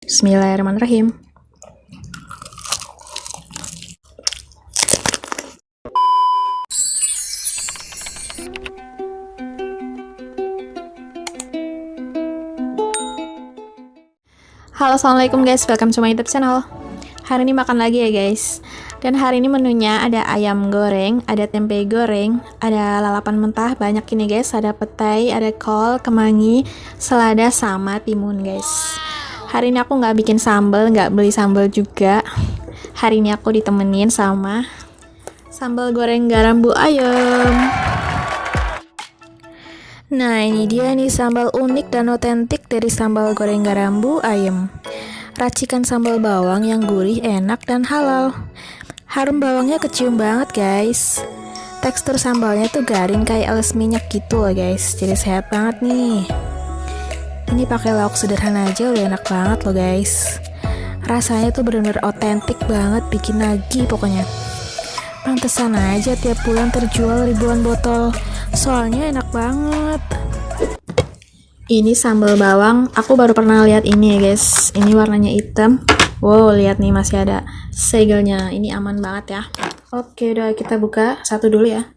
Bismillahirrahmanirrahim. Halo, assalamualaikum guys, welcome to my YouTube channel. Hari ini makan lagi ya guys. Dan hari ini menunya ada ayam goreng, ada tempe goreng, ada lalapan mentah banyak ini guys, ada petai, ada kol, kemangi, selada sama timun guys. Hari ini aku nggak bikin sambal, nggak beli sambal juga. Hari ini aku ditemenin sama sambal goreng garam bu ayam. Nah, ini dia nih sambal unik dan otentik dari sambal goreng garam bu ayam. Racikan sambal bawang yang gurih, enak, dan halal. Harum bawangnya kecium banget guys. Tekstur sambalnya tuh garing kayak alas minyak gitu loh guys. Jadi sehat banget nih. Ini pakai lauk sederhana aja udah enak banget loh guys. Rasanya tuh bener-bener otentik banget, bikin lagi pokoknya. Pantesan aja tiap bulan terjual ribuan botol. Soalnya enak banget. Ini sambal bawang, aku baru pernah lihat ini ya guys. Ini warnanya hitam. Wow, lihat nih masih ada segelnya. Ini aman banget ya. Oke, udah kita buka satu dulu ya.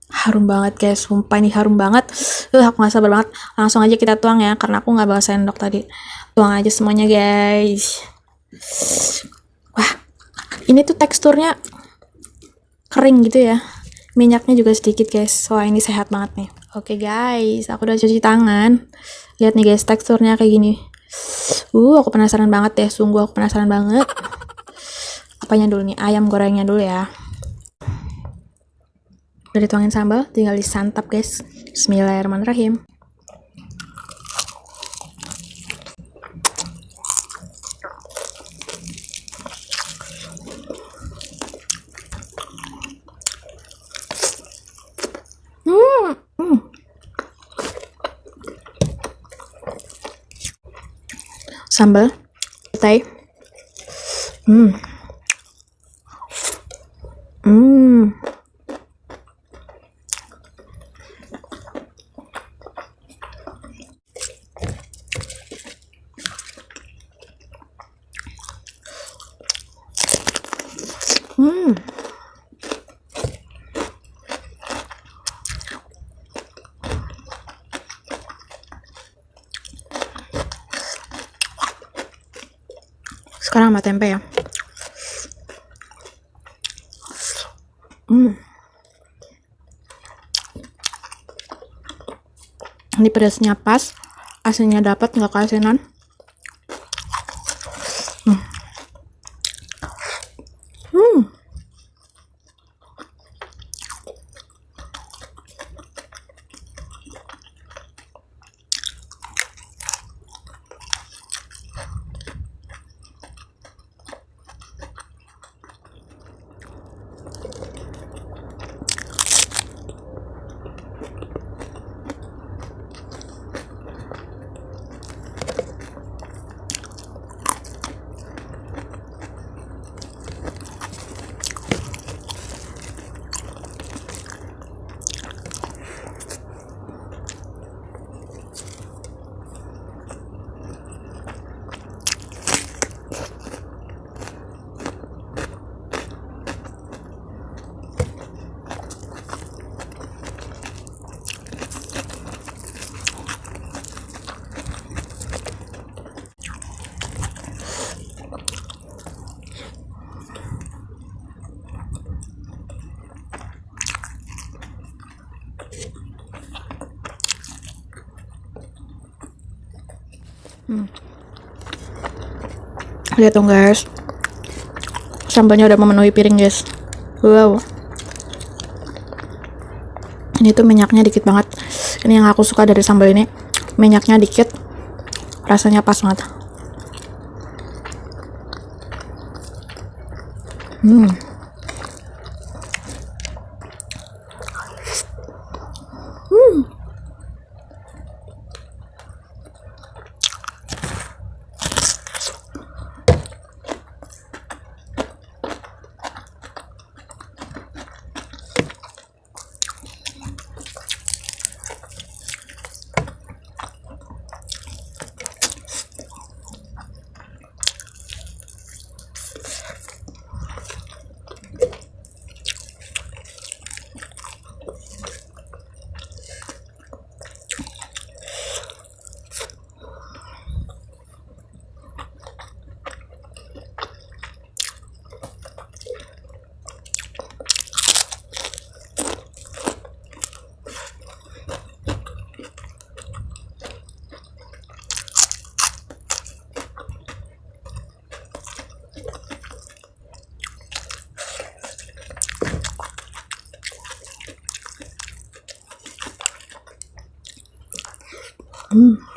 Harum banget guys, sumpah ini harum banget. Aku gak sabar banget. Langsung aja kita tuang ya, karena aku gak bawa sendok tadi. Tuang aja semuanya guys. Wah, ini tuh teksturnya kering gitu ya. Minyaknya juga sedikit guys. Wah, ini sehat banget nih. Oke guys, aku udah cuci tangan. Lihat nih guys, teksturnya kayak gini. Aku penasaran banget deh. Sungguh aku penasaran banget. Apanya dulu nih? Ayam gorengnya dulu ya. Udah dituangin sambal, tinggal disantap guys. Bismillahirrahmanirrahim. Sambal, petai. Sekarang sama tempe ya. Ini pedasnya pas, asinnya dapat, nggak keasinan. Lihat dong guys, sambalnya udah memenuhi piring guys. Wow, ini tuh minyaknya dikit banget. Ini yang aku suka dari sambal ini, minyaknya dikit, rasanya pas banget. Hmm.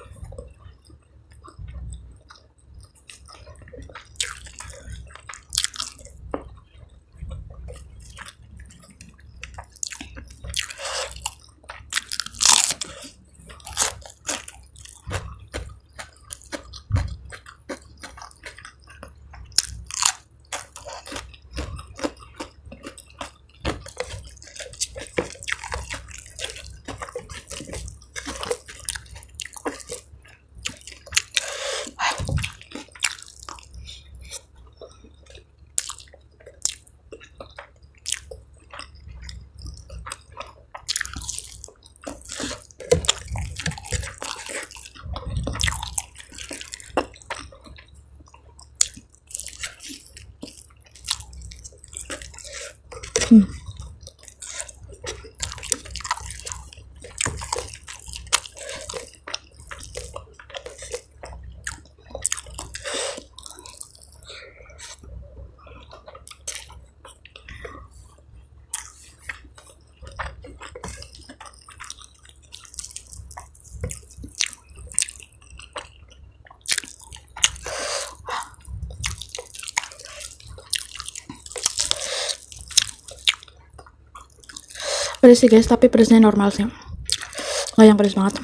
Pedes sih guys, tapi pedesnya normal sih, nggak yang pedes banget.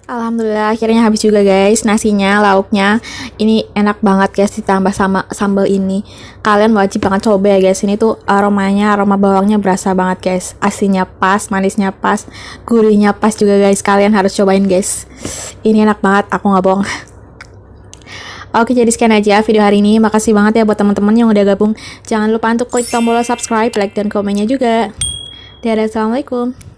Alhamdulillah akhirnya habis juga guys nasinya, lauknya. Ini enak banget guys ditambah sama sambal ini. Kalian wajib banget coba ya guys. Ini tuh aroma bawangnya berasa banget guys. Asinnya pas, manisnya pas, gurihnya pas juga guys. Kalian harus cobain guys. Ini enak banget, aku nggak bohong. Oke, jadi sekian aja video hari ini. Makasih banget ya buat teman-teman yang udah gabung. Jangan lupa untuk klik tombol subscribe, like, dan komennya juga. Dadah, assalamualaikum.